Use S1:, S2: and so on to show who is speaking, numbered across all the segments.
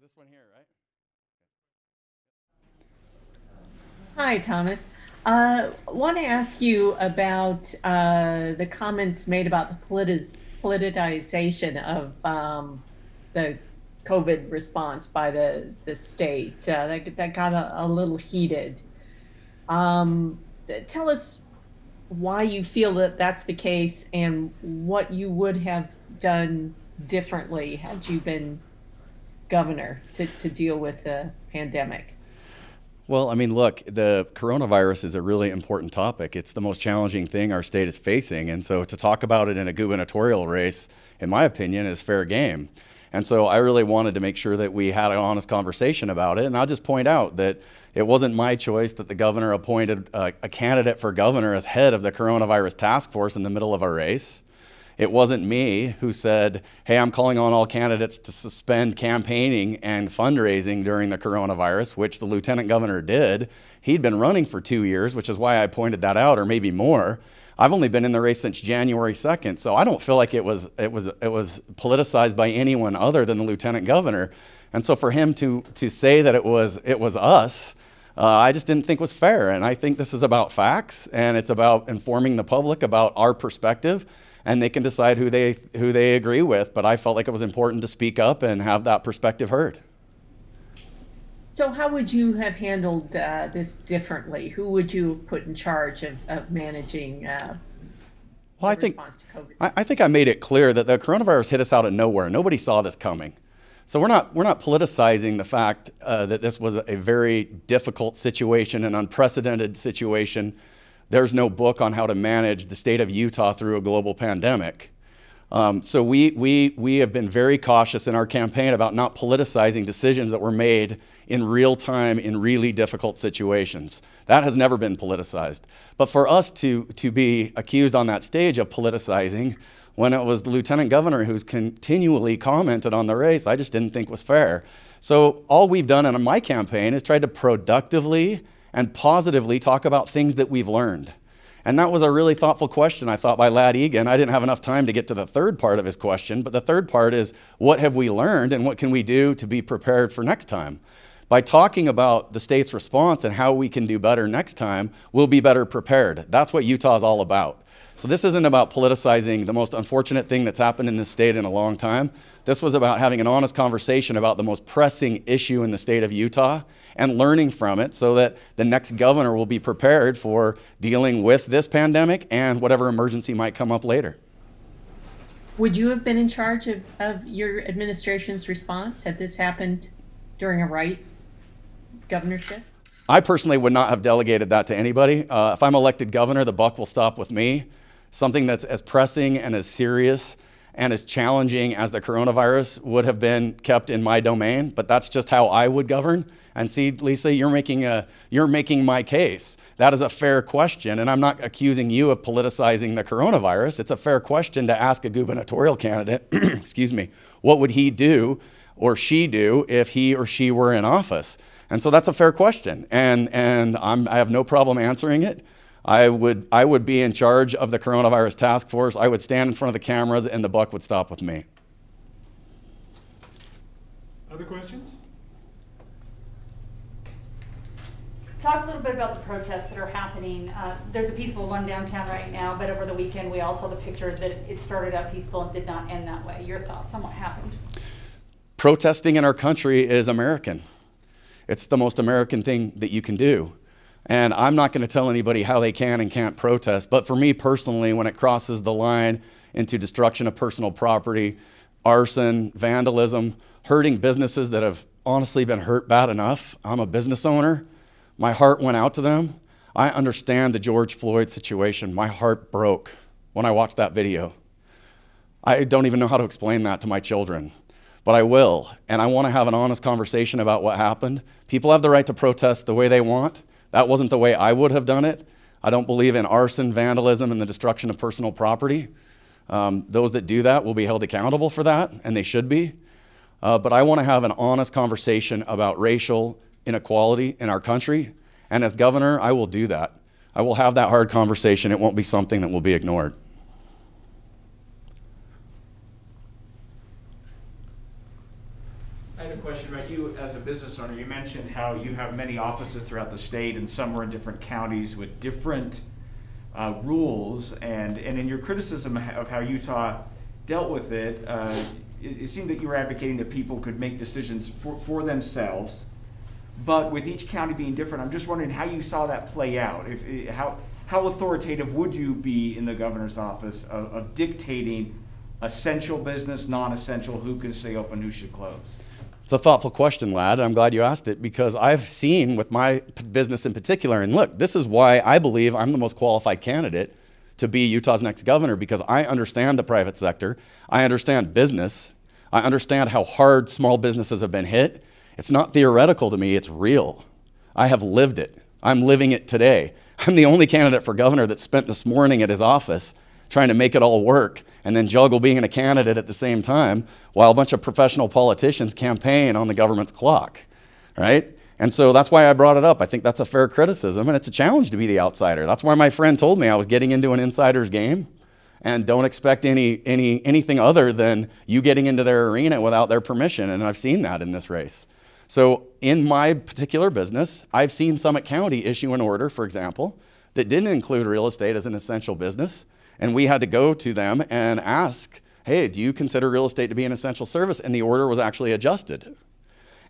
S1: This one here, right?
S2: Hi, Thomas. Want to ask you about the comments made about the politicization of the COVID response by the state. That got a little heated. Tell us why you feel that that's the case and what you would have done differently had you been governor to deal with the pandemic.
S1: Well, I mean, look, the coronavirus is a really important topic. It's the most challenging thing our state is facing. And so to talk about it in a gubernatorial race, in my opinion, is fair game. And so I really wanted to make sure that we had an honest conversation about it. And I'll just point out that it wasn't my choice that the governor appointed a candidate for governor as head of the coronavirus task force in the middle of our race. It wasn't me who said, hey, I'm calling on all candidates to suspend campaigning and fundraising during the coronavirus, which the lieutenant governor did. He'd been running for 2 years, which is why I pointed that out, or maybe more. I've only been in the race since January 2nd, so I don't feel like it was politicized by anyone other than the lieutenant governor. And so for him to say that it was us, I just didn't think was fair. And I think this is about facts, and it's about informing the public about our perspective, and they can decide who they agree with. But I felt like it was important to speak up and have that perspective heard.
S2: So how would you have handled this differently? Who would you have put in charge of managing
S1: Well,
S2: the response to COVID?
S1: I think I made it clear that the coronavirus hit us out of nowhere. Nobody saw this coming. So we're not politicizing the fact that this was a very difficult situation, an unprecedented situation. There's no book on how to manage the state of Utah through a global pandemic. So we have been very cautious in our campaign about not politicizing decisions that were made in real time in really difficult situations. That has never been politicized. But for us to be accused on that stage of politicizing when it was the lieutenant governor who's continually commented on the race, I just didn't think was fair. So all we've done in my campaign is tried to productively and positively talk about things that we've learned. And that was a really thoughtful question, I thought, by Lad Egan. I didn't have enough time to get to the third part of his question, but the third part is, what have we learned and what can we do to be prepared for next time? By talking about the state's response and how we can do better next time, we'll be better prepared. That's what Utah is all about. So this isn't about politicizing the most unfortunate thing that's happened in this state in a long time. This was about having an honest conversation about the most pressing issue in the state of Utah and learning from it so that the next governor will be prepared for dealing with this pandemic and whatever emergency might come up later.
S2: Would you have been in charge of your administration's response had this happened during a Wright governorship?
S1: I personally would not have delegated that to anybody. If I'm elected governor, the buck will stop with me. Something that's as pressing and as serious and as challenging as the coronavirus would have been kept in my domain, but that's just how I would govern. And see, Lisa, you're making my case. That is a fair question, and I'm not accusing you of politicizing the coronavirus. It's a fair question to ask a gubernatorial candidate, excuse me, what would he do or she do if he or she were in office? And so that's a fair question, and I have no problem answering it. I would be in charge of the coronavirus task force. I would stand in front of the cameras, and the buck would stop with me.
S3: Other questions?
S4: Talk a little bit about the protests that are happening. There's a peaceful one downtown right now, but over the weekend we all saw the pictures that it started out peaceful and did not end that way. Your thoughts on what happened?
S1: Protesting in our country is American. It's the most American thing that you can do. And I'm not going to tell anybody how they can and can't protest, but for me personally, when it crosses the line into destruction of personal property, arson, vandalism, hurting businesses that have honestly been hurt bad enough, I'm a business owner, my heart went out to them. I understand the George Floyd situation. My heart broke when I watched that video. I don't even know how to explain that to my children, but I will. And I want to have an honest conversation about what happened. People have the right to protest the way they want. That wasn't the way I would have done it. I don't believe in arson, vandalism, and the destruction of personal property. Those that do that will be held accountable for that, and they should be. But I want to have an honest conversation about racial inequality in our country. And as governor, I will do that. I will have that hard conversation. It won't be something that will be ignored.
S3: I had a question right you as a business owner, you mentioned how you have many offices throughout the state and some are in different counties with different rules, and in your criticism of how Utah dealt with it, it seemed that you were advocating that people could make decisions for themselves, but with each county being different, I'm just wondering how you saw that play out. How authoritative would you be in the governor's office of dictating essential business, non-essential, who can stay open, who should close?
S1: It's a thoughtful question, lad. I'm glad you asked it, because I've seen with my business in particular, and look, this is why I believe I'm the most qualified candidate to be Utah's next governor, because I understand the private sector, I understand business, I understand how hard small businesses have been hit. It's not theoretical to me, it's real. I have lived it. I'm living it today. I'm the only candidate for governor that spent this morning at his office trying to make it all work and then juggle being a candidate at the same time while a bunch of professional politicians campaign on the government's clock, right? And so that's why I brought it up. I think that's a fair criticism, and it's a challenge to be the outsider. That's why my friend told me I was getting into an insider's game, and don't expect anything other than you getting into their arena without their permission, and I've seen that in this race. So in my particular business, I've seen Summit County issue an order, for example, that didn't include real estate as an essential business, and we had to go to them and ask, hey, do you consider real estate to be an essential service? And the order was actually adjusted.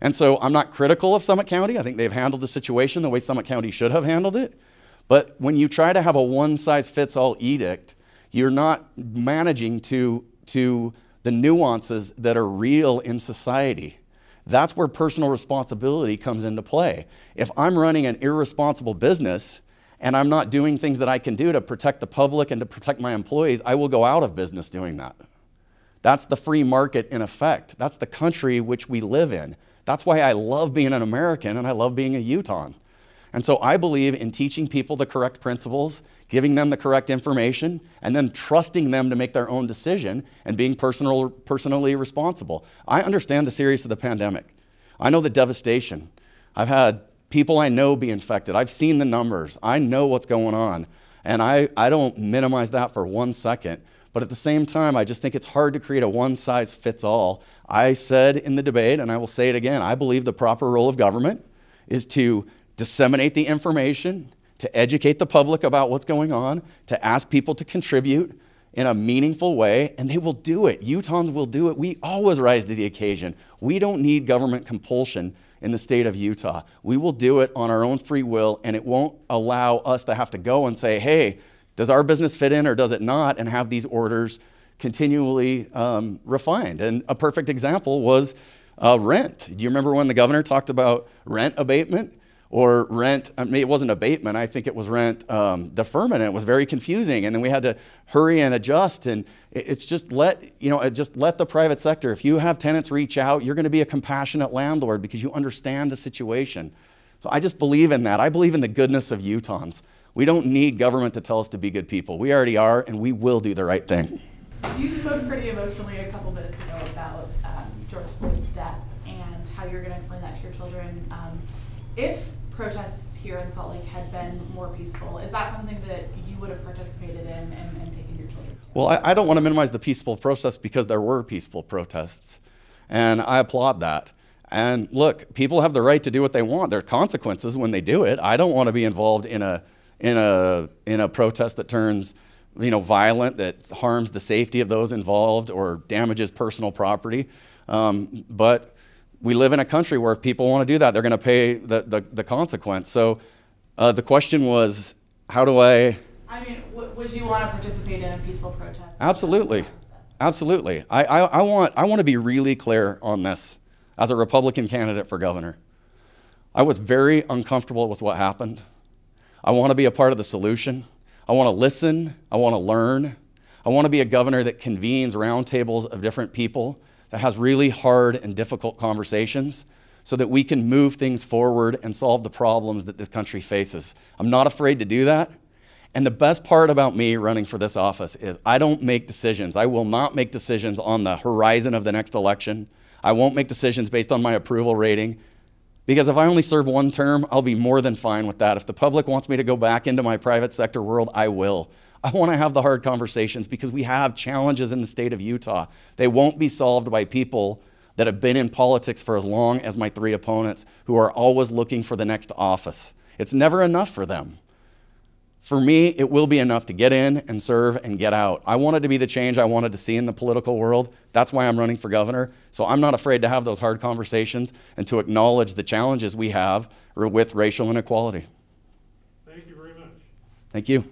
S1: And so I'm not critical of Summit County. I think they've handled the situation the way Summit County should have handled it. But when you try to have a one-size-fits-all edict, you're not managing to the nuances that are real in society. That's where personal responsibility comes into play. If I'm running an irresponsible business and I'm not doing things that I can do to protect the public and to protect my employees, I will go out of business doing that. That's the free market in effect. That's the country which we live in. That's why I love being an American and I love being a Utahn. And so I believe in teaching people the correct principles, giving them the correct information, and then trusting them to make their own decision and being personally responsible. I understand the seriousness of the pandemic. I know the devastation. I've had people I know be infected. I've seen the numbers. I know what's going on. And I don't minimize that for 1 second. But at the same time, I just think it's hard to create a one-size-fits-all. I said in the debate, and I will say it again, I believe the proper role of government is to disseminate the information, to educate the public about what's going on, to ask people to contribute in a meaningful way, and they will do it. Utahns will do it. We always rise to the occasion. We don't need government compulsion in the state of Utah. We will do it on our own free will, and it won't allow us to have to go and say, hey, does our business fit in or does it not, and have these orders continually refined. And a perfect example was rent. Do you remember when the governor talked about rent abatement? Or rent, I mean, it wasn't abatement, I think it was rent deferment, and it was very confusing, and then we had to hurry and adjust, and it's just let the private sector, if you have tenants reach out, you're gonna be a compassionate landlord because you understand the situation. So I just believe in that. I believe in the goodness of Utahns. We don't need government to tell us to be good people. We already are, and we will do the right thing.
S5: You spoke pretty emotionally a couple minutes ago about George Floyd's death and how you're gonna explain that to your children. If protests here in Salt Lake had been more peaceful, is that something that you would have participated in and taken your children to?
S1: Well, I don't want to minimize the peaceful protests because there were peaceful protests, and I applaud that. And look, people have the right to do what they want. There are consequences when they do it. I don't want to be involved in a protest that turns violent, that harms the safety of those involved or damages personal property. But we live in a country where if people want to do that, they're going to pay the consequence. So the question was, how do I mean,
S5: would you want to participate in a peaceful protest?
S1: Absolutely. Absolutely. I want to be really clear on this as a Republican candidate for governor. I was very uncomfortable with what happened. I want to be a part of the solution. I want to listen. I want to learn. I want to be a governor that convenes roundtables of different people, that has really hard and difficult conversations so that we can move things forward and solve the problems that this country faces. I'm not afraid to do that. And the best part about me running for this office is I don't make decisions. I will not make decisions on the horizon of the next election. I won't make decisions based on my approval rating, because if I only serve one term, I'll be more than fine with that. If the public wants me to go back into my private sector world, I will. I want to have the hard conversations because we have challenges in the state of Utah. They won't be solved by people that have been in politics for as long as my 3 opponents, who are always looking for the next office. It's never enough for them. For me, it will be enough to get in and serve and get out. I wanted to be the change I wanted to see in the political world. That's why I'm running for governor. So I'm not afraid to have those hard conversations and to acknowledge the challenges we have with racial inequality.
S6: Thank you very much.
S1: Thank you.